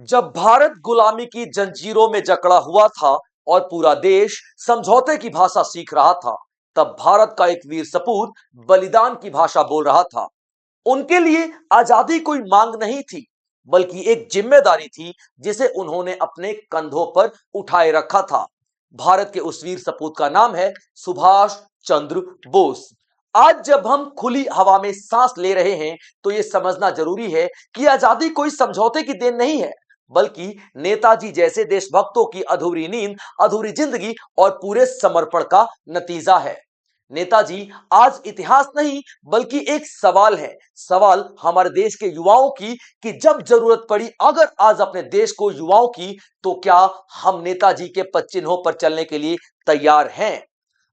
जब भारत गुलामी की जंजीरों में जकड़ा हुआ था और पूरा देश समझौते की भाषा सीख रहा था, तब भारत का एक वीर सपूत बलिदान की भाषा बोल रहा था। उनके लिए आजादी कोई मांग नहीं थी, बल्कि एक जिम्मेदारी थी जिसे उन्होंने अपने कंधों पर उठाए रखा था। भारत के उस वीर सपूत का नाम है सुभाष चंद्र बोस। आज जब हम खुली हवा में सांस ले रहे हैं, तो यह समझना जरूरी है कि आजादी कोई समझौते की देन नहीं है, बल्कि नेताजी जैसे देशभक्तों की अधूरी नींद, अधूरी जिंदगी और पूरे समर्पण का नतीजा है। नेताजी आज इतिहास नहीं, बल्कि एक सवाल है। सवाल हमारे देश के युवाओं की कि जब जरूरत पड़ी अगर आज अपने देश को युवाओं की, तो क्या हम नेताजी के पद चिन्हों पर चलने के लिए तैयार हैं?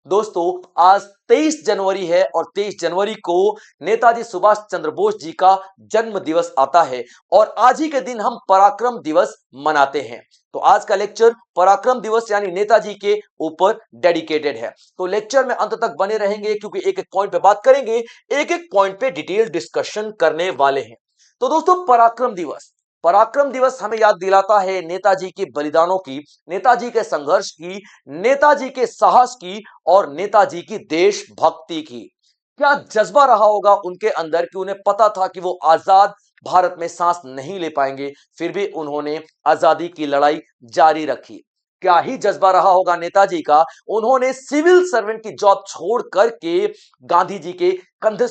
दोस्तों, आज 23 जनवरी है और 23 जनवरी को नेताजी सुभाष चंद्र बोस जी का जन्म दिवस आता है और आज ही के दिन हम पराक्रम दिवस मनाते हैं। तो आज का लेक्चर पराक्रम दिवस यानी नेताजी के ऊपर डेडिकेटेड है। तो लेक्चर में अंत तक बने रहेंगे, क्योंकि एक एक पॉइंट पे बात करेंगे, एक एक पॉइंट पे डिटेल डिस्कशन करने वाले हैं। तो दोस्तों, पराक्रम दिवस हमें याद दिलाता है नेताजी के बलिदानों की, नेताजी के संघर्ष की, नेताजी के साहस की और नेताजी की देशभक्ति की। क्या जज्बा रहा होगा उनके अंदर कि उन्हें पता था कि वो आजाद भारत में सांस नहीं ले पाएंगे, फिर भी उन्होंने आजादी की लड़ाई जारी रखी। क्या ही जज्बा रहा होगा नेताजी का, उन्होंने सिविल सर्वेंट की जॉब छोड़ करके गांधी जी के कंधे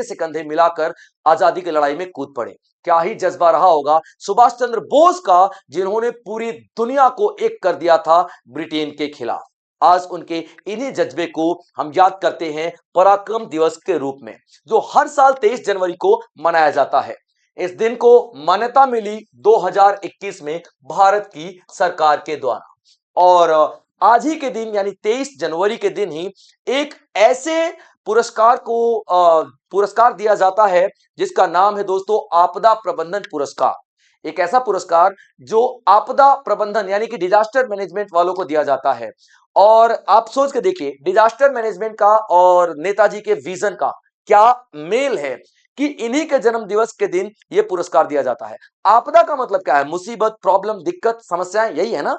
से कंधे मिलाकर आजादी की लड़ाई में कूद पड़े। क्या ही जज्बा रहा होगा सुभाष चंद्र बोस का, जिन्होंने पूरी दुनिया को एक कर दिया था ब्रिटेन के खिलाफ। आज उनके इन्हीं जज्बे को हम याद करते हैं पराक्रम दिवस के रूप में, जो हर साल 23 जनवरी को मनाया जाता है। इस दिन को मान्यता मिली 2021 में भारत की सरकार के द्वारा, और आज ही के दिन यानी 23 जनवरी के दिन ही एक ऐसे पुरस्कार दिया जाता है जिसका नाम है दोस्तों आपदा प्रबंधन पुरस्कार। एक ऐसा पुरस्कार जो आपदा प्रबंधन यानी कि डिजास्टर मैनेजमेंट वालों को दिया जाता है। और आप सोच के देखिए, डिजास्टर मैनेजमेंट का और नेताजी के विजन का क्या मेल है कि इन्हीं के जन्म दिवस के दिन यह पुरस्कार दिया जाता है। आपदा का मतलब क्या है? मुसीबत, प्रॉब्लम, दिक्कत, समस्याएं, यही है ना।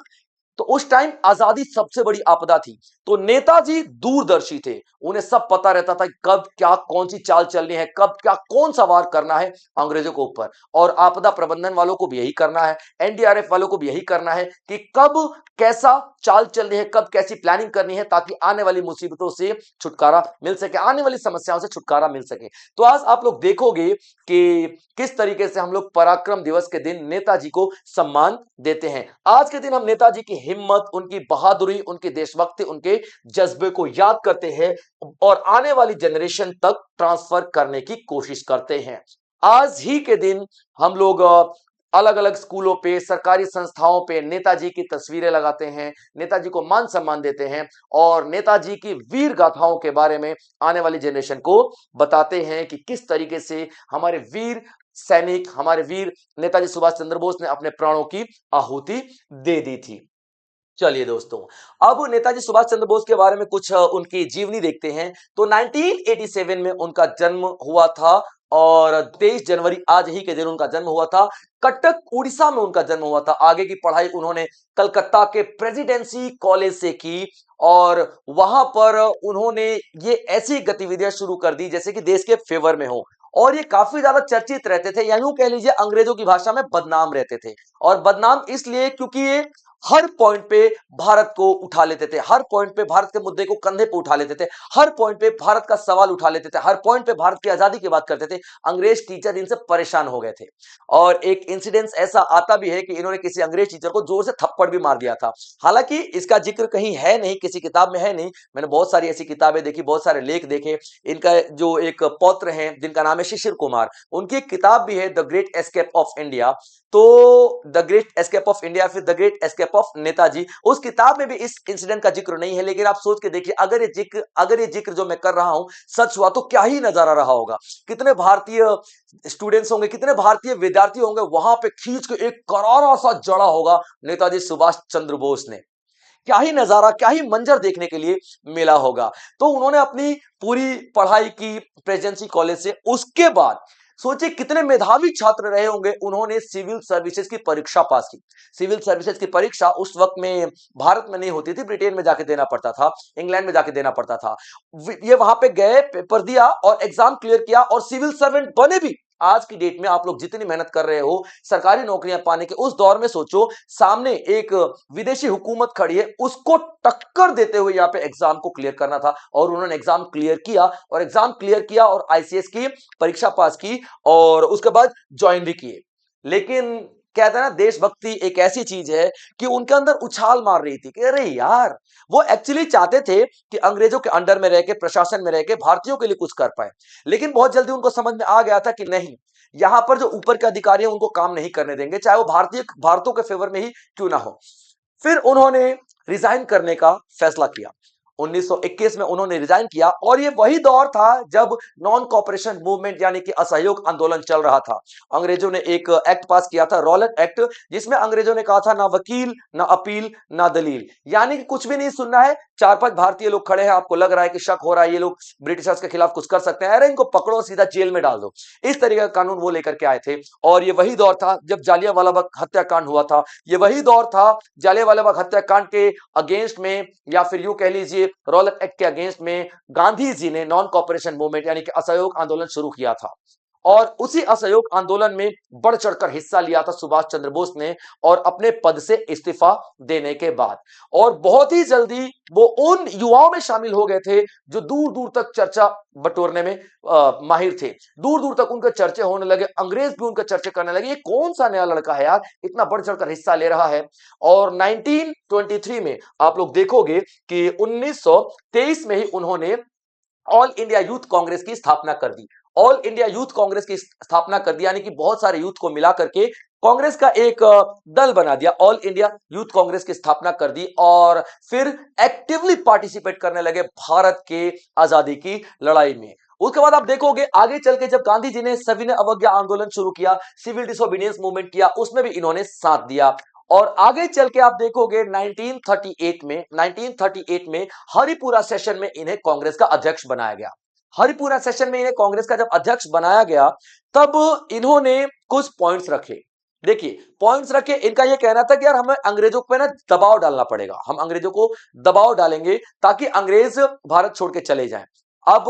तो उस टाइम आजादी सबसे बड़ी आपदा थी। तो नेताजी दूरदर्शी थे, उन्हें सब पता रहता था कि कब क्या कौन सी चाल चलनी है, कब क्या कौन सा वार करना है अंग्रेजों के ऊपर। और आपदा प्रबंधन वालों को भी यही करना है, एनडीआरएफ वालों को भी यही करना है कि कब कैसा चाल चलनी है, कब कैसी प्लानिंग करनी है, ताकि आने वाली मुसीबतों से छुटकारा मिल सके, आने वाली समस्याओं से छुटकारा मिल सके। तो आज आप लोग देखोगे कि किस तरीके से हम लोग पराक्रम दिवस के दिन नेताजी को सम्मान देते हैं। आज के दिन हम नेताजी की हिम्मत, उनकी बहादुरी, उनकी देशभक्ति, उनके जज्बे को याद करते हैं और आने वाली जनरेशन तक ट्रांसफर करने की कोशिश करते हैं। आज ही के दिन हम लोग अलग अलग स्कूलों पे, सरकारी संस्थाओं पे नेताजी की तस्वीरें लगाते हैं, नेताजी को मान सम्मान देते हैं और नेताजी की वीर गाथाओं के बारे में आने वाली जनरेशन को बताते हैं कि किस तरीके से हमारे वीर सैनिक, हमारे वीर नेताजी सुभाष चंद्र बोस ने अपने प्राणों की आहुति दे दी थी। चलिए दोस्तों, अब नेताजी सुभाष चंद्र बोस के बारे में कुछ उनकी जीवनी देखते हैं। तो 1987 में उनका जन्म हुआ था और 23 जनवरी आज ही के दिन उनका जन्म हुआ था। कटक उड़ीसा में उनका जन्म हुआ था। आगे की पढ़ाई उन्होंने कलकत्ता के प्रेसिडेंसी कॉलेज से की और वहां पर उन्होंने ये ऐसी गतिविधियां शुरू कर दी जैसे कि देश के फेवर में हो, और ये काफी ज्यादा चर्चित रहते थे, या यूं कह लीजिए अंग्रेजों की भाषा में बदनाम रहते थे। और बदनाम इसलिए क्योंकि ये हर पॉइंट पे भारत को उठा लेते थे, हर पॉइंट पे भारत के मुद्दे को कंधे पे उठा लेते थे, हर पॉइंट पे भारत का सवाल उठा लेते थे, हर पॉइंट पे भारत की आजादी की बात करते थे। अंग्रेज टीचर इनसे परेशान हो गए थे और एक इंसिडेंस ऐसा आता भी है कि इन्होंने किसी अंग्रेज टीचर को जोर से थप्पड़ भी मार दिया था। हालांकि इसका जिक्र कहीं है नहीं, किसी किताब में है नहीं। मैंने बहुत सारी ऐसी किताबें देखी, बहुत सारे लेख देखे। इनका जो एक पौत्र हैं जिनका नाम है शिशिर कुमार, उनकी एक किताब भी है the great escape of India. तो the great escape of India, फिर the great escape of Netaji, उस किताब में भी इस इंसिडेंट का जिक्र नहीं है। लेकिन आप सोच के देखिए, अगर ये जिक्र जो मैं कर रहा हूं सच हुआ तो क्या ही नजारा रहा होगा। कितने भारतीय स्टूडेंट्स होंगे, कितने भारतीय विद्यार्थी होंगे, वहां पे खींच के एक करारा सा जड़ा होगा नेताजी सुभाष चंद्र बोस ने। क्या ही नजारा, क्या ही मंजर देखने के लिए मिला होगा। तो उन्होंने अपनी पूरी पढ़ाई की प्रेसिडेंसी कॉलेज से। उसके बाद सोचिए कितने मेधावी छात्र रहे होंगे, उन्होंने सिविल सर्विसेज की परीक्षा पास की। सिविल सर्विसेज की परीक्षा उस वक्त में भारत में नहीं होती थी, ब्रिटेन में जाके देना पड़ता था, इंग्लैंड में जाके देना पड़ता था। ये वहां पे गए, पेपर दिया और एग्जाम क्लियर किया और सिविल सर्वेंट बने भी। आज की डेट में आप लोग जितनी मेहनत कर रहे हो सरकारी नौकरियां पाने के, उस दौर में सोचो सामने एक विदेशी हुकूमत खड़ी है, उसको टक्कर देते हुए यहां पे एग्जाम को क्लियर करना था और उन्होंने एग्जाम क्लियर किया और एग्जाम क्लियर किया और आईसीएस की परीक्षा पास की और उसके बाद ज्वाइन भी किए। लेकिन कहते हैं ना, देशभक्ति एक ऐसी चीज है कि उनके अंदर उछाल मार रही थी कि अरे यार, वो एक्चुअली चाहते थे कि अंग्रेजों के अंडर में रह के, प्रशासन में रह के भारतीयों के लिए कुछ कर पाए। लेकिन बहुत जल्दी उनको समझ में आ गया था कि नहीं, यहां पर जो ऊपर के अधिकारी हैं उनको काम नहीं करने देंगे, चाहे वो भारतीयों के फेवर में ही क्यों ना हो। फिर उन्होंने रिजाइन करने का फैसला किया। 1921 में उन्होंने रिजाइन किया और ये वही दौर था जब नॉन कॉपरेशन मूवमेंट यानी कि असहयोग आंदोलन चल रहा था। अंग्रेजों ने एक एक्ट पास किया था, रॉलेट एक्ट, जिसमें अंग्रेजों ने कहा था ना वकील, ना अपील, ना दलील, यानी कि कुछ भी नहीं सुनना है। चार पांच भारतीय लोग खड़े हैं, आपको लग रहा है कि शक हो रहा है ये लोग ब्रिटिशर्स के खिलाफ कुछ कर सकते हैं, अरे इनको पकड़ो, सीधा जेल में डाल दो। इस तरीके का कानून वो लेकर के आए थे। और ये वही दौर था जब जालियांवाला बाग हत्याकांड हुआ था। ये वही दौर था जालियांवाला बाग हत्याकांड के अगेंस्ट में, या फिर यूं कह लीजिए रॉलेट एक्ट के अगेंस्ट में, गांधी जी ने नॉन कॉपरेशन मूवमेंट यानी कि असहयोग आंदोलन शुरू किया था। और उसी असहयोग आंदोलन में बढ़ चढ़कर हिस्सा लिया था सुभाष चंद्र बोस ने, और अपने पद से इस्तीफा देने के बाद। और बहुत ही जल्दी वो उन युवाओं में शामिल हो गए थे जो दूर दूर तक चर्चा बटोरने में माहिर थे। दूर दूर तक उनके चर्चे होने लगे, अंग्रेज भी उनके चर्चे करने लगे, ये कौन सा नया लड़का है यार, इतना बढ़ चढ़कर हिस्सा ले रहा है। और 1923 में आप लोग देखोगे कि 1923 में ही उन्होंने ऑल इंडिया यूथ कांग्रेस की स्थापना कर दी। ऑल इंडिया यूथ कांग्रेस की स्थापना कर दी, यानी कि बहुत सारे यूथ को मिला करके कांग्रेस का एक दल बना दिया। ऑल इंडिया यूथ कांग्रेस की स्थापना कर दी और फिर एक्टिवली पार्टिसिपेट करने लगे भारत के आजादी की लड़ाई में। उसके बाद आप देखोगे आगे चल के जब गांधी जी ने सविनय अवज्ञा आंदोलन शुरू किया, सिविल डिसोबीडियंस मूवमेंट किया, उसमें भी इन्होंने साथ दिया। और आगे चल के आप देखोगे 1938 में हरिपुरा सेशन में इन्हें कांग्रेस का अध्यक्ष बनाया गया। हरिपुरा सेशन में इन्हें कांग्रेस का जब अध्यक्ष बनाया गया, तब इन्होंने कुछ पॉइंट्स रखे। देखिए पॉइंट्स रखे, इनका यह कहना था कि यार हमें अंग्रेजों पे ना दबाव डालना पड़ेगा, हम अंग्रेजों को दबाव डालेंगे ताकि अंग्रेज भारत छोड़ के चले जाएं। अब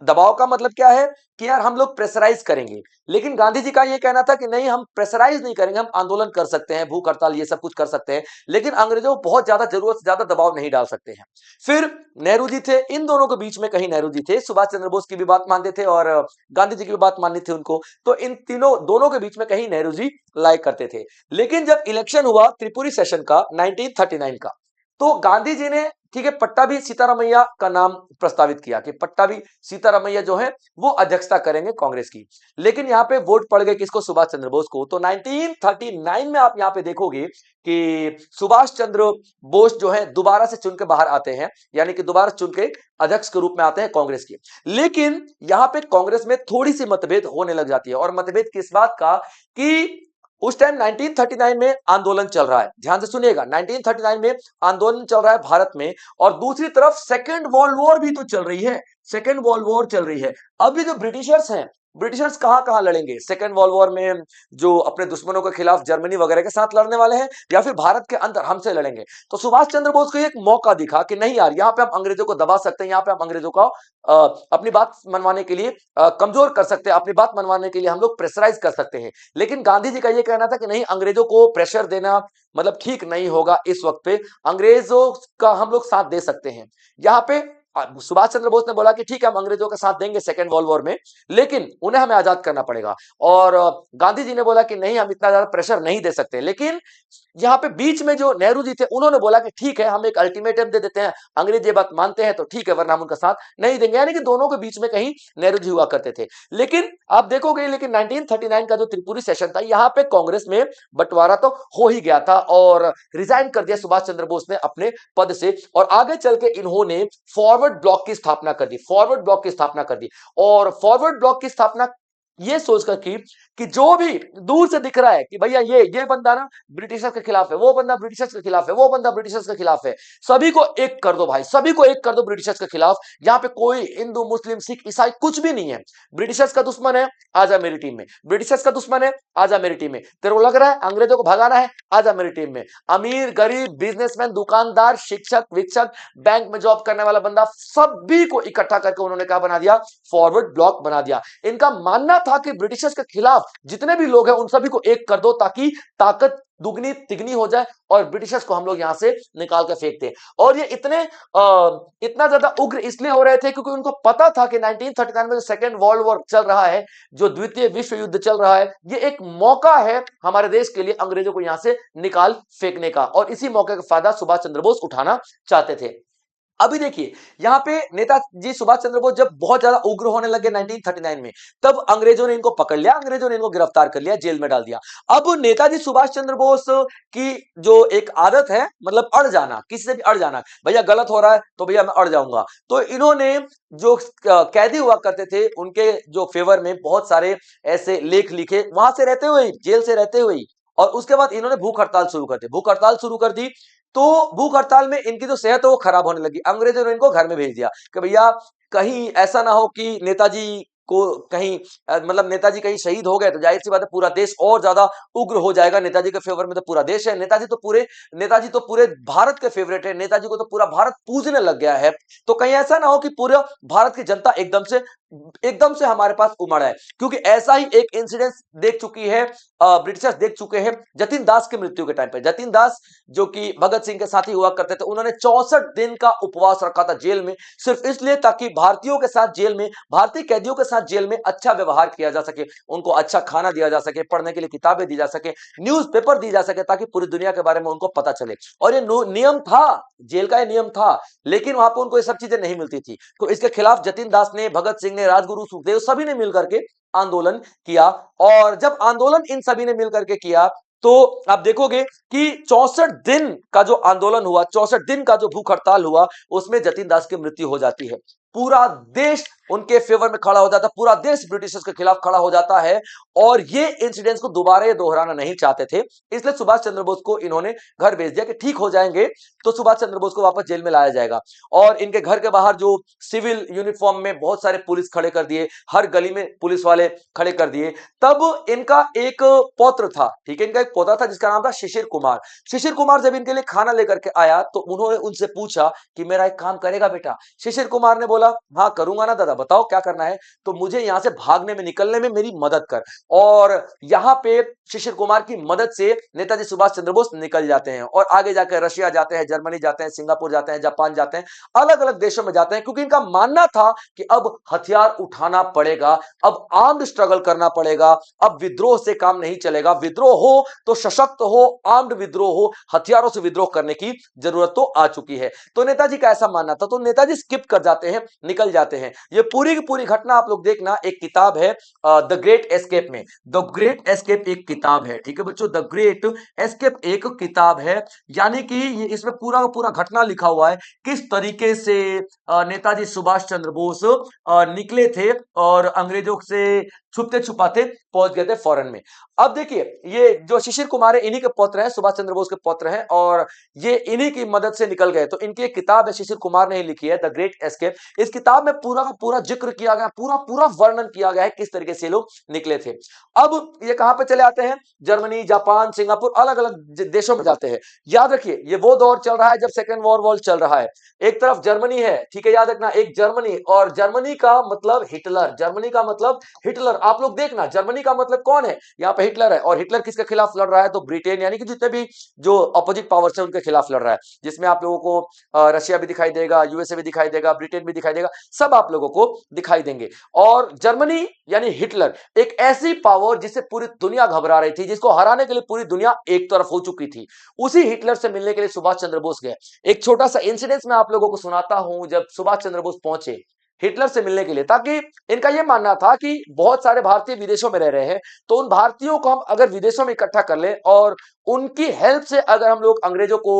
दबाव का मतलब क्या है कि यार हम लोग प्रेशराइज करेंगे। लेकिन गांधी जी का यह कहना था कि नहीं, हम प्रेशराइज नहीं करेंगे, हम आंदोलन कर सकते हैं, भूख हड़ताल ये सब कुछ कर सकते हैं, लेकिन अंग्रेजों को बहुत ज्यादा जरूरत से ज्यादा दबाव नहीं डाल सकते हैं। फिर नेहरू जी थे, इन दोनों के बीच में कहीं नेहरू जी थे, सुभाष चंद्र बोस की भी बात मानते थे और गांधी जी की भी बात माननी थी उनको, तो इन तीनों दोनों के बीच में कहीं नेहरू जी लाइक करते थे। लेकिन जब इलेक्शन हुआ त्रिपुरी सेशन का 1939 का, तो गांधी जी ने ठीक है पट्टाभी सीतारामैया का नाम प्रस्तावित किया कि पट्टाभी सीतारामैया जो है वो अध्यक्षता करेंगे कांग्रेस की। लेकिन यहां पे वोट पड़ गए किसको? सुभाष चंद्र बोस को। तो 1939 में आप यहां पे देखोगे कि सुभाष चंद्र बोस जो है दोबारा से चुन के बाहर आते हैं, यानी कि दोबारा चुन के अध्यक्ष के रूप में आते हैं कांग्रेस के। लेकिन यहां पे कांग्रेस में थोड़ी सी मतभेद होने लग जाती है, और मतभेद किस बात का कि उस टाइम 1939 में आंदोलन चल रहा है, ध्यान से सुनिएगा, 1939 में आंदोलन चल रहा है भारत में, और दूसरी तरफ सेकेंड वर्ल्ड वॉर भी तो चल रही है, सेकेंड वर्ल्ड वॉर चल रही है। अब ये जो ब्रिटिशर्स हैं, ब्रिटिशर्स कहां कहां लड़ेंगे सेकेंड वर्ल्ड वॉर में? जो अपने दुश्मनों के खिलाफ जर्मनी वगैरह के साथ लड़ने वाले हैं, या फिर भारत के अंदर हमसे लड़ेंगे? तो सुभाष चंद्र बोस को एक मौका दिखा कि नहीं यार, यहां पे हम अंग्रेजों को दबा सकते हैं, यहां पे हम अंग्रेजों को अपनी बात मनवाने के लिए कमजोर कर सकते हैं, अपनी बात मनवाने के लिए हम लोग प्रेशराइज कर सकते हैं। लेकिन गांधी जी का यह कहना था कि नहीं, अंग्रेजों को प्रेशर देना मतलब ठीक नहीं होगा, इस वक्त पे अंग्रेजों का हम लोग साथ दे सकते हैं। यहाँ पे सुभाष चंद्र बोस ने बोला कि ठीक है हम अंग्रेजों का साथ देंगे सेकेंड वर्ल्ड वॉर में, लेकिन उन्हें हमें आजाद करना पड़ेगा। और गांधी जी ने बोला कि नहीं, हम इतना ज्यादा प्रेशर नहीं दे सकते। लेकिन यहाँ पे बीच में जो नेहरू जी थे, उन्होंने बोला कि ठीक है हम एक अल्टीमेटम दे देते हैं, अंग्रेज ये बात मानते हैं तो ठीक है, वरना हम उनका साथ नहीं देंगे। यानी कि दोनों के बीच में कहीं नेहरू जी हुआ करते थे। लेकिन आप देखोगे, लेकिन 1939 का जो त्रिपुरी सेशन था, यहाँ पे कांग्रेस में बंटवारा तो हो ही गया था और रिजाइन कर दिया सुभाष चंद्र बोस ने अपने पद से, और आगे चल के इन्होंने फॉरवर्ड ब्लॉक की स्थापना कर दी, फॉरवर्ड ब्लॉक की स्थापना कर दी। और फॉरवर्ड ब्लॉक की स्थापना ये सोचकर कि जो भी दूर से दिख रहा है कि भैया ये बंदा ना ब्रिटिशर्स के खिलाफ है, वो बंदा ब्रिटिशर्स के खिलाफ है, वो बंदा ब्रिटिशर्स के खिलाफ है, सभी को एक कर दो भाई, सभी को एक कर दो ब्रिटिशर्स के खिलाफ। यहाँ पे कोई हिंदू मुस्लिम सिख ईसाई कुछ भी नहीं है। ब्रिटिशर्स का दुश्मन है, आजा मेरी टीम में। ब्रिटिशर्स का दुश्मन है, आजा मेरी टीम में। तेरे को लग रहा है अंग्रेजों को भगाना है, आजा मेरी टीम में। अमीर गरीब बिजनेसमैन दुकानदार शिक्षक विक्षक बैंक में जॉब करने वाला बंदा, सभी को इकट्ठा करके उन्होंने क्या बना दिया, फॉरवर्ड ब्लॉक बना दिया। इनका मानना था कि ब्रिटिशर्स के खिलाफ जितने भी लोग हैं उन सभी को एक कर दो ताकि ताकत दुगनी तिगनी हो जाए और ब्रिटिशर्स को हम लोग यहां से निकाल कर फेंकते हैं। और ये इतना ज्यादा उग्र इसलिए हो रहे थे क्योंकि उनको पता था कि 1939 में जो सेकेंड वर्ल्ड वॉर चल रहा है, जो द्वितीय विश्व युद्ध चल रहा है, ये एक मौका है हमारे देश के लिए अंग्रेजों को यहां से निकाल फेंकने का, और इसी मौके का फायदा सुभाष चंद्र बोस उठाना चाहते थे। अभी देखिए यहां पे नेताजी सुभाष चंद्र बोस जब बहुत ज्यादा उग्र होने लगे 1939 में, तब अंग्रेजों ने इनको पकड़ लिया, अंग्रेजों ने इनको गिरफ्तार कर लिया, जेल में डाल दिया। अब नेताजी सुभाष चंद्र बोस की जो एक आदत है, मतलब अड़ जाना, किसी से भी अड़ जाना, भैया गलत हो रहा है तो भैया मैं अड़ जाऊंगा, तो इन्होंने जो कैदी हुआ करते थे उनके जो फेवर में बहुत सारे ऐसे लेख लिखे, वहां से रहते हुए, जेल से रहते हुए, और उसके बाद इन्होंने भूख हड़ताल शुरू कर दी, भूख हड़ताल शुरू कर दी। तो भूख हड़ताल में इनकी जो सेहत है वो खराब होने लगी। अंग्रेजों ने इनको घर में भेज दिया कि भैया कहीं ऐसा ना हो कि नेताजी को कहीं मतलब नेताजी कहीं शहीद हो गए तो जाहिर सी बात है पूरा देश और ज्यादा उग्र हो जाएगा। नेताजी के फेवर में तो पूरा देश है, नेताजी तो पूरे भारत के फेवरेट है, नेताजी को तो पूरा भारत पूजने लग गया है। तो कहीं ऐसा ना हो कि पूरा भारत की जनता एकदम से हमारे पास उमड़ आए, क्योंकि ऐसा ही एक इंसिडेंट देख चुकी है, ब्रिटिशर्स देख चुके हैं जतिन दास की मृत्यु के टाइम पे। जतिन दास जो कि भगत सिंह के साथी हुआ करते थे, उन्होंने 64 दिन का उपवास रखा था जेल में, सिर्फ इसलिए ताकि भारतीयों के साथ जेल में, भारतीय कैदियों के साथ जेल में अच्छा व्यवहार किया जा सके, उनको अच्छा खाना दिया जा सके, पढ़ने के लिए किताबें दी जा सके, न्यूज़पेपर दी जा सके, ताकि पूरी दुनिया के बारे में उनको पता चले। और ये नियम था, जेल का ये नियम था, लेकिन वहां पर उनको ये सब चीजें नहीं मिलती थी। तो इसके खिलाफ जतिन दास ने, भगत सिंह ने, राजगुरु सुखदेव सभी ने मिलकर के आंदोलन किया। और जब आंदोलन इन सभी ने मिलकर के किया तो आप देखोगे कि 64 दिन का जो आंदोलन हुआ, 64 दिन का जो भूख हड़ताल हुआ, उसमें जतिन दास की मृत्यु हो जाती है। पूरा देश उनके फेवर में खड़ा हो जाता, पूरा देश ब्रिटिशर्स के खिलाफ खड़ा हो जाता है। और ये इंसिडेंट्स को दोबारा ये दोहराना नहीं चाहते थे, इसलिए सुभाष चंद्र बोस को इन्होंने घर भेज दिया कि ठीक हो जाएंगे तो सुभाष चंद्र बोस को वापस जेल में लाया जाएगा। और इनके घर के बाहर जो सिविल यूनिफॉर्म में बहुत सारे पुलिस खड़े कर दिए, हर गली में पुलिस वाले खड़े कर दिए। तब इनका एक पौत्र था, ठीक है, इनका एक पोता था जिसका नाम था शिशिर कुमार। शिशिर कुमार जब इनके लिए खाना लेकर के आया तो उन्होंने उनसे पूछा कि मेरा एक काम करेगा बेटा? शिशिर कुमार ने बोला हाँ करूंगा ना दादा, बताओ क्या करना है? तो मुझे यहां से भागने में, निकलने में मेरी मदद कर। और यहां पे शिशिर कुमार की मदद से नेताजी सुभाष चंद्र बोस निकल जाते हैं और आगे जाकर रशिया जाते हैं, जर्मनी जाते हैं, सिंगापुर जाते हैं, जापान जाते हैं, अलग अलग देशों में जाते हैं, क्योंकि इनका मानना था कि अब हथियार उठाना पड़ेगा, अब आर्म्ड स्ट्रगल करना पड़ेगा, अब विद्रोह से काम नहीं चलेगा, विद्रोह हो तो सशक्त हो, आर्म्ड विद्रोह हो, हथियारों से विद्रोह करने की जरूरत तो आ चुकी है। तो नेताजी का ऐसा मानना था, तो नेताजी स्किप कर जाते हैं, निकल जाते हैं। ये पूरी की पूरी घटना आप लोग देखना, एक किताब है द ग्रेट एस्केप में, द ग्रेट एस्केप एक किताब है, ठीक है बच्चों, द ग्रेट एस्केप एक किताब है। यानी कि ये इसमें पूरा का पूरा घटना लिखा हुआ है, किस तरीके से नेताजी सुभाष चंद्र बोस निकले थे और अंग्रेजों से छुपते छुपाते पहुंच गए थे फॉरेन में। अब देखिए ये जो शिशिर कुमार है इन्हीं के पौत्र हैं, सुभाष चंद्र बोस के पौत्र हैं, और ये इन्हीं की मदद से निकल गए। तो इनकी एक किताब है, शिशिर कुमार ने ही लिखी है, द ग्रेट एस्केप। इस किताब में पूरा का पूरा जिक्र किया गया, पूरा पूरा वर्णन किया गया है किस तरीके से लोग निकले थे। अब ये कहां पे चले आते हैं? जर्मनी, जापान, सिंगापुर, अलग अलग देशों में जाते हैं। याद रखिए ये वो दौर चल रहा है जब सेकेंड वर्ल्ड वॉर चल रहा है। एक तरफ जर्मनी है, ठीक है, याद रखना, एक जर्मनी, और जर्मनी का मतलब हिटलर, जर्मनी का मतलब हिटलर। आप लोग देखना जर्मनी का मतलब कौन है, यहाँ पे हिटलर है। और हिटलर किसके खिलाफ लड़ रहा है? तो ब्रिटेन, यानी कि जितने भी जो अपोजिट पावर्स है उनके खिलाफ लड़ रहा है, जिसमें आप लोगों को रशिया भी दिखाई देगा, यूएसए भी दिखाई देगा, ब्रिटेन भी दिखाई देगा, सब आप लोगों को दिखाई देंगे। और जर्मनी यानी हिटलर एक ऐसी पावर जिससे पूरी दुनिया घबरा रही थी, जिसको हराने के लिए पूरी दुनिया एक तरफ हो चुकी थी। उसी हिटलर से मिलने के लिए सुभाष चंद्र बोस गए। एक छोटा सा इंसिडेंस मैं आप लोगों को सुनाता हूं। जब सुभाष चंद्र बोस पहुंचे हिटलर से मिलने के लिए, ताकि इनका यह मानना था कि बहुत सारे भारतीय विदेशों में रह रहे हैं, तो उन भारतीयों को हम अगर विदेशों में इकट्ठा कर लें और उनकी हेल्प से अगर हम लोग अंग्रेजों को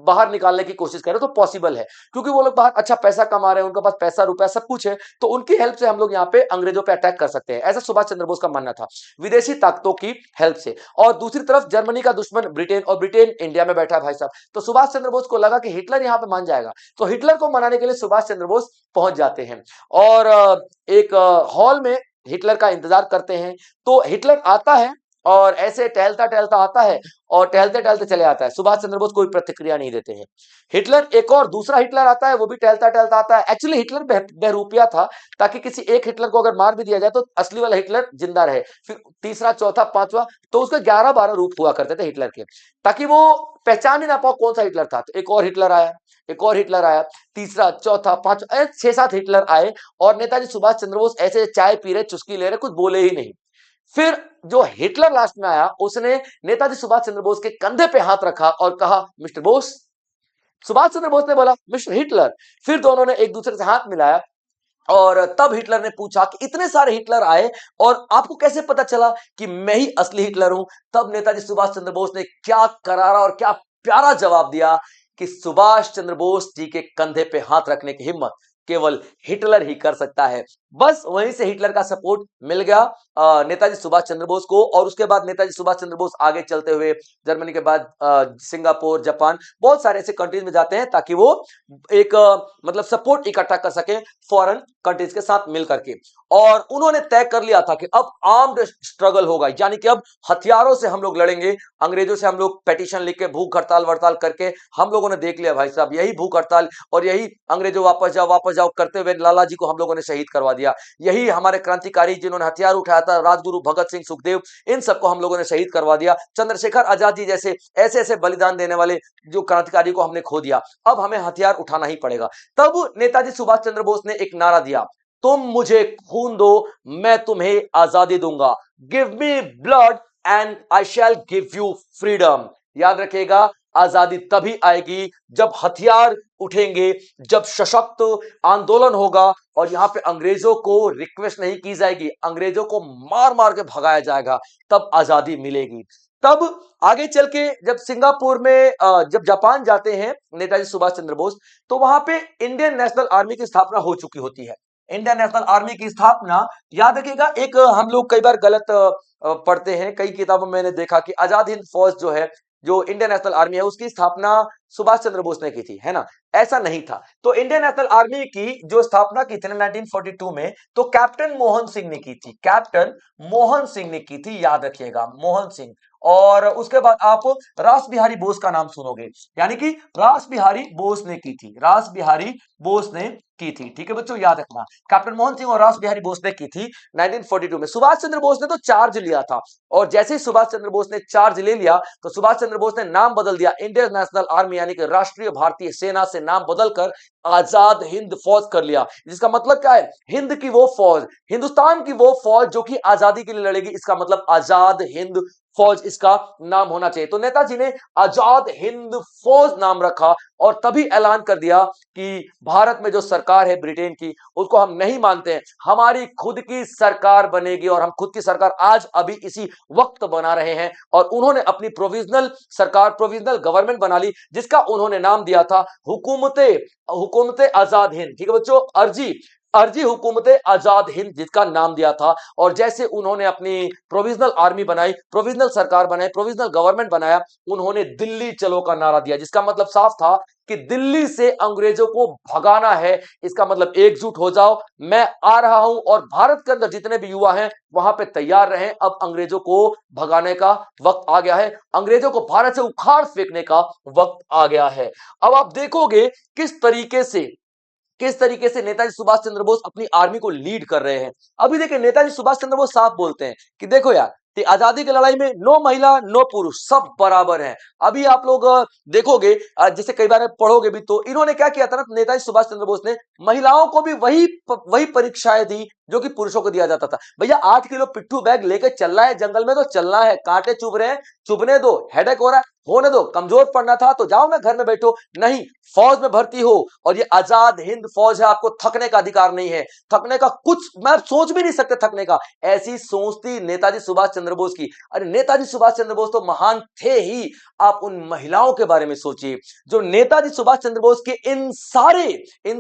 बाहर निकालने की कोशिश करें तो पॉसिबल है, क्योंकि वो लोग बाहर अच्छा पैसा कमा रहे हैं, उनके पास पैसा रुपया सब कुछ है, तो उनकी हेल्प से हम लोग यहाँ पे अंग्रेजों पे अटैक कर सकते हैं। ऐसा सुभाष चंद्र बोस का मानना था, विदेशी ताकतों की हेल्प से। और दूसरी तरफ जर्मनी का दुश्मन ब्रिटेन, और ब्रिटेन इंडिया में बैठा है भाई साहब, तो सुभाष चंद्र बोस को लगा कि हिटलर यहाँ पे मान जाएगा, तो हिटलर को मनाने के लिए सुभाष चंद्र बोस पहुंच जाते हैं और एक हॉल में हिटलर का इंतजार करते हैं। तो हिटलर आता है और ऐसे टहलता टहलता आता है और टहलते टहलते चले आता है। सुभाष चंद्र बोस कोई प्रतिक्रिया नहीं देते हैं। हिटलर, एक और दूसरा हिटलर आता है, वो भी टहलता टहलता आता है। एक्चुअली हिटलर बहरूपिया था, ताकि किसी एक हिटलर को अगर मार भी दिया जाए तो असली वाला हिटलर जिंदा रहे। फिर तीसरा, चौथा, पांचवा, तो उसके 11-12 रूप हुआ करते थे हिटलर के, ताकि वो पहचान ही ना पाओ कौन सा हिटलर था। तो एक और हिटलर आया, एक और हिटलर आया, तीसरा, चौथा, पांचवा, 6-7 हिटलर आए और नेताजी सुभाष चंद्र बोस ऐसे चाय पी रहे, चुस्की ले रहे, कुछ बोले ही नहीं। फिर जो हिटलर लास्ट में आया, उसने नेताजी सुभाष चंद्र बोस के कंधे पे हाथ रखा और कहा, मिस्टर बोस। सुभाष चंद्र बोस ने बोला, मिस्टर हिटलर। फिर दोनों ने एक दूसरे से हाथ मिलाया और तब हिटलर ने पूछा कि इतने सारे हिटलर आए और आपको कैसे पता चला कि मैं ही असली हिटलर हूं? तब नेताजी सुभाष चंद्र बोस ने क्या करारा और क्या प्यारा जवाब दिया कि सुभाष चंद्र बोस जी के कंधे पे हाथ रखने की हिम्मत केवल हिटलर ही कर सकता है। बस वहीं से हिटलर का सपोर्ट मिल गया नेताजी सुभाष चंद्र बोस को। और उसके बाद नेताजी सुभाष चंद्र बोस आगे चलते हुए जर्मनी के बाद सिंगापुर, जापान, बहुत सारे ऐसे कंट्रीज में जाते हैं, ताकि वो एक मतलब सपोर्ट इकट्ठा कर सके फॉरेन कंट्रीज के साथ मिल करके। और उन्होंने तय कर लिया था कि अब आर्म्ड स्ट्रगल होगा, यानी कि अब हथियारों से हम लोग लड़ेंगे, अंग्रेजों से हम लोग पेटिशन लिख के, भूख हड़ताल वड़ताल करके। हम लोगों ने देख लिया भाई साहब, यही भूख हड़ताल और यही अंग्रेजों वापस जाओ करते हुए लाला जी को हम लोगों ने शहीद करवा दिया। यही हमारे क्रांतिकारी जिन्होंने हथियार उठाया था, राजगुरु भगत सिंह, सुखदेव, इन सबको हम लोगों ने शहीद करवा दिया। चंद्रशेखर आजाद जी जैसे ऐसे ऐसे बलिदान देने वाले जो क्रांतिकारी को हमने खो दिया, अब हमें हथियार उठाना ही पड़ेगा। तब नेताजी सुभाष चंद्र बोस ने एक नारा दिया, तुम मुझे खून दो, मैं तुम्हें आजादी दूंगा। Give me blood and I shell give you freedom. याद रखिएगा, आजादी तभी आएगी जब हथियार उठेंगे, जब सशक्त आंदोलन होगा और यहां पे अंग्रेजों को रिक्वेस्ट नहीं की जाएगी, अंग्रेजों को मार मार के भगाया जाएगा, तब आजादी मिलेगी। तब आगे चल के जब सिंगापुर में जब जापान जाते हैं नेताजी सुभाष चंद्र बोस, तो वहां पे इंडियन नेशनल आर्मी की स्थापना हो चुकी होती है। इंडियन नेशनल आर्मी की स्थापना, याद रखिएगा, एक हम लोग कई बार गलत पढ़ते हैं, कई किताबों में मैंने देखा कि आजाद हिंद फौज जो है, जो इंडियन नेशनल आर्मी है, उसकी स्थापना सुभाष चंद्र बोस ने की थी, है ना? ऐसा नहीं था। तो इंडियन नेशनल आर्मी की जो स्थापना की थी 1942 में, तो कैप्टन मोहन सिंह ने की थी, कैप्टन मोहन सिंह ने की थी, याद रखिएगा, मोहन सिंह। और उसके बाद आप रास बिहारी बोस का नाम सुनोगे, यानी कि रास बिहारी बोस ने की थी, रास बिहारी बोस ने की थी। ठीक है बच्चों, याद रखना, कैप्टन मोहन सिंह और रास बिहारी बोस ने की थी 1942 में। सुभाष चंद्र बोस ने तो चार्ज लिया था, और जैसे ही सुभाष चंद्र बोस ने चार्ज ले लिया, तो सुभाष चंद्र बोस ने नाम बदल दिया, इंडियन नेशनल आर्मी यानी कि राष्ट्रीय भारतीय सेना से नाम बदलकर आजाद हिंद फौज कर लिया। जिसका मतलब क्या है, हिंद की वो फौज, हिंदुस्तान की वो फौज जो कि आजादी के लिए लड़ेगी, इसका मतलब आजाद हिंद फौज इसका नाम होना चाहिए। तो नेताजी ने आजाद हिंद फौज नाम रखा और तभी ऐलान कर दिया कि भारत में जो सरकार है ब्रिटेन की, उसको हम नहीं मानते हैं, हमारी खुद की सरकार बनेगी और हम खुद की सरकार आज अभी इसी वक्त बना रहे हैं। और उन्होंने अपनी प्रोविजनल सरकार, प्रोविजनल गवर्नमेंट बना ली, जिसका उन्होंने नाम दिया था हुकूमते आजाद हिंद। ठीक है बच्चों, अर्जी अर्जी हुकूमते आजाद हिंद जिसका नाम दिया था। और जैसे उन्होंने अपनी प्रोविजनल आर्मी बनाई, प्रोविजनल सरकार बनाई, प्रोविजनल गवर्नमेंट बनाया, उन्होंने दिल्ली चलो का नारा दिया, जिसका मतलब साफ था कि दिल्ली से अंग्रेजों को भगाना है। इसका मतलब एकजुट हो जाओ, मैं आ रहा हूं। और भारत के अंदर जितने भी युवा हैं वहां पे तैयार रहें, अब अंग्रेजों को भगाने का वक्त आ गया है, अंग्रेजों को भारत से उखाड़ फेंकने का वक्त आ गया है। अब आप देखोगे किस तरीके से नेताजी सुभाष चंद्र बोस अपनी आर्मी को लीड कर रहे हैं। अभी देखिए, नेताजी सुभाष चंद्र बोस साफ बोलते हैं कि देखो यार, कि आजादी की लड़ाई में नो महिला नो पुरुष, सब बराबर हैं। अभी आप लोग देखोगे, जैसे कई बार पढ़ोगे भी, तो इन्होंने क्या किया था ना, नेताजी सुभाष चंद्र बोस ने महिलाओं को भी वही परीक्षाएं दी जो कि पुरुषों को दिया जाता था। भैया 8 किलो पिट्ठू बैग लेकर चल रहा है जंगल में, तो चलना है, कांटे चुभ रहे हैं, चुभने दो, हेडेक हो रहा है, होने दो, कमजोर पड़ना था तो जाओ, मैं घर में बैठो, नहीं, फौज में भर्ती हो, और ये आजाद हिंद फौज है, आपको थकने का अधिकार नहीं है, थकने का कुछ, मैं सोच भी नहीं सकते थकने का। ऐसी सोच थी नेताजी सुभाष चंद्र बोस की। अरे नेताजी सुभाष चंद्र बोस तो महान थे ही, आप उन महिलाओं के बारे में सोचिए जो नेताजी सुभाष चंद्र बोस के इन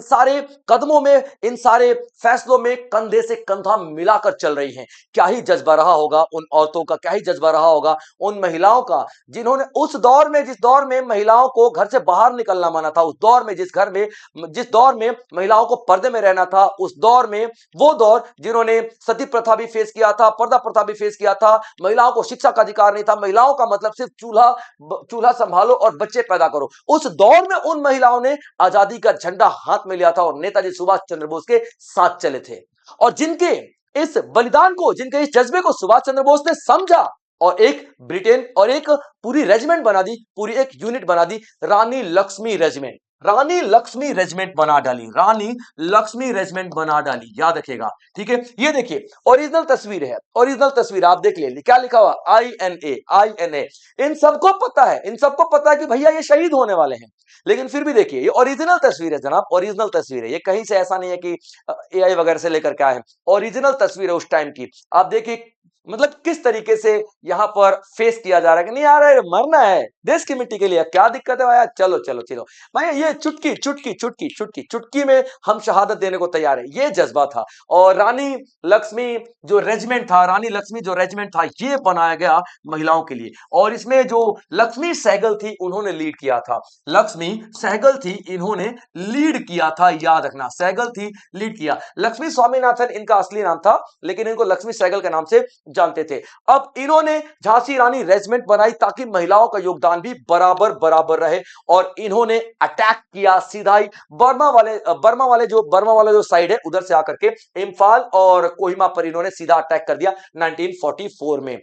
सारे कदमों में, इन सारे फैसलों में कंधे से कंधा मिलाकर चल रही हैं। क्या ही जज्बा रहा होगा उन औरतों का, क्या ही जज्बा रहा होगा उन महिलाओं का, जिन्होंने उस दौर में, जिस दौर में महिलाओं को घर से बाहर निकलना माना था, उस दौर में जिस दौर में महिलाओं को पर्दे में रहना था, उस दौर में, वो दौर जिन्होंने सती प्रथा भी फेस किया था, पर्दा प्रथा भी फेस किया था, महिलाओं को शिक्षा का अधिकार नहीं था, महिलाओं का मतलब सिर्फ चूल्हा चूल्हा संभालो और बच्चे पैदा करो। उस दौर में उन महिलाओं ने आजादी का झंडा हाथ में लिया था और नेताजी सुभाष चंद्र बोस के साथ चले थे। और जिनके इस बलिदान को, जिनके इस जज्बे को सुभाष चंद्र बोस ने समझा और एक ब्रिटेन और एक पूरी रेजिमेंट बना दी, पूरी एक यूनिट बना दी, रानी लक्ष्मी रेजिमेंट। रानी लक्ष्मी रेजिमेंट बना डाली, रानी लक्ष्मी रेजिमेंट बना डाली, याद रखिएगा। ठीक है, ये देखिए ओरिजिनल तस्वीर है, ओरिजिनल तस्वीर आप देख ले, क्या लिखा हुआ, INA, INA। इन सबको पता है, इन सबको पता है कि भैया ये शहीद होने वाले हैं, लेकिन फिर भी देखिए ये ओरिजिनल तस्वीर है जनाब, ओरिजिनल तस्वीर है, ये कहीं से ऐसा नहीं है कि AI वगैरह से लेकर क्या है, ओरिजिनल तस्वीर है उस टाइम की। आप देखिए मतलब किस तरीके से यहां पर फेस किया जा रहा है कि नहीं यार, मरना है देश की मिट्टी के लिए, क्या दिक्कत है भाई, चलो चलो चलो भाई, ये चुटकी चुटकी चुटकी चुटकी चुटकी में हम शहादत देने को तैयार है, ये जज्बा था। और रानी लक्ष्मी जो रेजिमेंट था, रानी लक्ष्मी जो रेजिमेंट था, ये बनाया गया महिलाओं के लिए। और इसमें जो लक्ष्मी सहगल थी उन्होंने लीड किया था, लक्ष्मी सहगल थी, इन्होंने लीड किया था, याद रखना, सहगल थी, लीड किया। लक्ष्मी स्वामीनाथन इनका असली नाम था, लेकिन इनको लक्ष्मी सहगल के नाम से जानते थे। अब इन्होंने झांसी रानी रेजिमेंट बनाई ताकि महिलाओं का योगदान भी बराबर बराबर रहे, और इन्होंने अटैक किया सीधा ही बर्मा वाले जो साइड है उधर से आकर के इम्फाल और कोहिमा पर इन्होंने सीधा अटैक कर दिया 1944 में।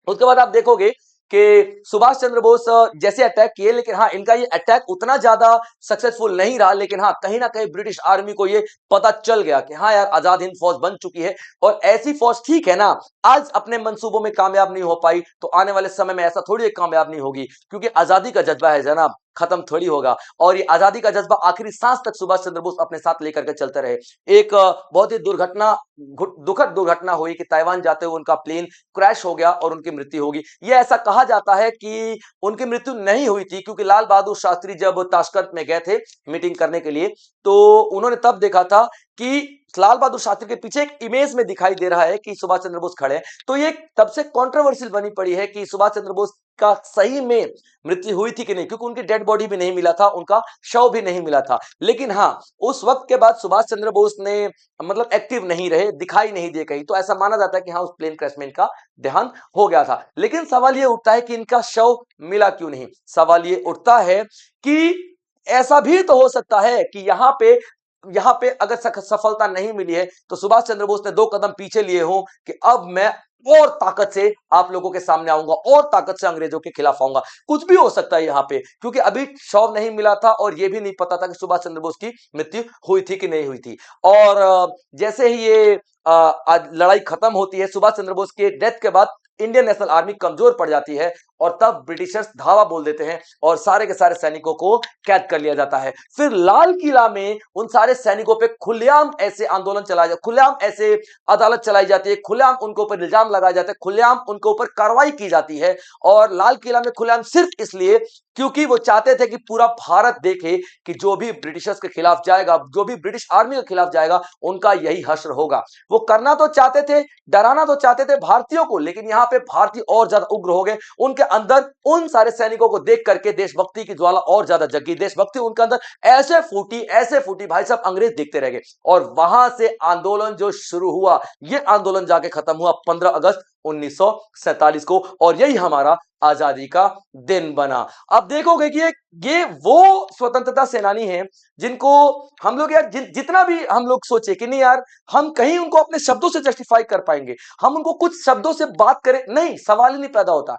उसके बाद आप देखोगे कि सुभाष चंद्र बोस जैसे अटैक किए, लेकिन हाँ इनका ये अटैक उतना ज्यादा सक्सेसफुल नहीं रहा, लेकिन हाँ कहीं ना कहीं ब्रिटिश आर्मी को ये पता चल गया कि हाँ यार आजाद हिंद फौज बन चुकी है, और ऐसी फौज ठीक है ना, आज अपने मंसूबों में कामयाब नहीं हो पाई तो आने वाले समय में ऐसा थोड़ी कामयाब नहीं होगी, क्योंकि आजादी का जज्बा है जनाब, खत्म थोड़ी होगा। और ये आजादी का जज्बा आखिरी सांस तक सुभाष चंद्र बोस अपने साथ लेकर के चलते रहे। एक बहुत ही दुखद दुर्घटना हुई कि ताइवान जाते हुए उनका प्लेन क्रैश हो गया और उनकी मृत्यु होगी। ये ऐसा कहा जाता है कि उनकी मृत्यु नहीं हुई थी, क्योंकि लाल बहादुर शास्त्री जब ताशकंद में गए थे मीटिंग करने के लिए, तो उन्होंने तब देखा था कि लाल बहादुर शास्त्री के पीछे एक इमेज में दिखाई दे रहा है कि सुभाष चंद्र बोस खड़े हैं, तो ये तब से कंट्रोवर्शियल बनी पड़ी है कि सुभाष चंद्र बोस का सही में मृत्यु हुई थी कि नहीं, क्योंकि उनकी डेड बॉडी भी नहीं मिला था, उनका शव भी नहीं मिला था। लेकिन हाँ उस वक्त के बाद सुभाष चंद्र बोस ने मतलब एक्टिव नहीं रहे, दिखाई नहीं दिए कहीं, तो ऐसा माना जाता है कि हाँ उस प्लेन क्रैश में इनका देहांत हो गया था। लेकिन सवाल ये उठता है कि इनका शव मिला क्यों नहीं। सवाल ये उठता है कि ऐसा भी तो हो सकता है कि यहाँ पे अगर सफलता नहीं मिली है तो सुभाष चंद्र बोस ने 2 कदम पीछे लिए हो कि अब मैं और ताकत से आप लोगों के सामने आऊंगा, और ताकत से अंग्रेजों के खिलाफ आऊंगा। कुछ भी हो सकता है यहाँ पे, क्योंकि अभी शव नहीं मिला था और यह भी नहीं पता था कि सुभाष चंद्र बोस की मृत्यु हुई थी कि नहीं हुई थी। और जैसे ही ये लड़ाई खत्म होती है, सुभाष चंद्र बोस के डेथ के बाद इंडियन नेशनल आर्मी कमजोर पड़ जाती है, और तब ब्रिटिशर्स धावा बोल देते हैं और सारे के सारे सैनिकों को कैद कर लिया जाता है। फिर लाल किला में उन सारे सैनिकों पे खुलेआम ऐसे आंदोलन चलाया जाता है, खुलेआम ऐसे अदालत चलाई जाती है, खुलेआम उनके ऊपर इल्जाम लगाया जाता है, खुलेआम उनके ऊपर कार्रवाई की जाती है। और लाल किला में खुलेआम सिर्फ इसलिए क्योंकि वो चाहते थे कि पूरा भारत देखे कि जो भी ब्रिटिशर्स के खिलाफ जाएगा, जो भी ब्रिटिश आर्मी के खिलाफ जाएगा, उनका यही हश्र होगा। वो करना तो चाहते थे, डराना तो चाहते थे भारतीयों को, लेकिन यहां पे भारतीय और ज्यादा उग्र हो गए। उनके अंदर उन सारे सैनिकों को देख करके देशभक्ति की ज्वाला और ज्यादा जगी, देशभक्ति उनके अंदर ऐसे फूटी भाई साहब, अंग्रेज देखते रह गए। और वहां से आंदोलन जो शुरू हुआ, ये आंदोलन जाके खत्म हुआ 15 अगस्त 1947 को, और यही हमारा आजादी का दिन बना। अब देखोगे कि ये वो स्वतंत्रता सेनानी हैं जिनको हम लोग यार जितना भी हम लोग सोचे कि नहीं यार हम कहीं उनको अपने शब्दों से जस्टिफाई कर पाएंगे, हम उनको कुछ शब्दों से बात करें, नहीं, सवाल ही नहीं पैदा होता।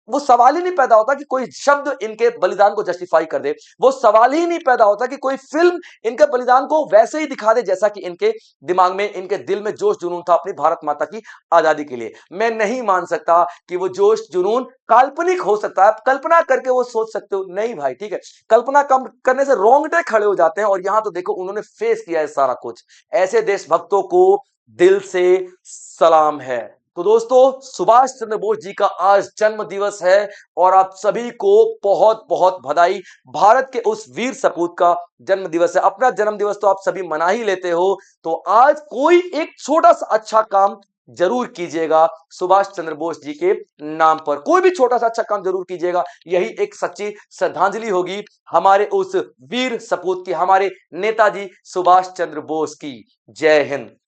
वो सवाल ही नहीं पैदा होता कि कोई शब्द इनके बलिदान को जस्टिफाई कर दे, वो सवाल ही नहीं पैदा होता कि कोई फिल्म इनके बलिदान को वैसे ही दिखा दे जैसा कि इनके दिमाग में, इनके दिल में जोश जुनून था अपनी भारत माता की आजादी के लिए। मैं नहीं मान सकता कि वो जोश जुनून काल्पनिक हो सकता है, आप कल्पना करके वो सोच सकते हो, नहीं भाई, ठीक है, कल्पना कम करने से रोंगटे खड़े हो जाते हैं। और यहां तो देखो उन्होंने फेस किया है सारा कुछ। ऐसे देशभक्तों को दिल से सलाम है। तो दोस्तों, सुभाष चंद्र बोस जी का आज जन्म दिवस है और आप सभी को बहुत बहुत बधाई। भारत के उस वीर सपूत का जन्म दिवस है। अपना जन्म दिवस तो आप सभी मना ही लेते हो, तो आज कोई एक छोटा सा अच्छा काम जरूर कीजिएगा सुभाष चंद्र बोस जी के नाम पर। कोई भी छोटा सा अच्छा काम जरूर कीजिएगा, यही एक सच्ची श्रद्धांजलि होगी हमारे उस वीर सपूत की, हमारे नेताजी सुभाष चंद्र बोस की। जय हिंद।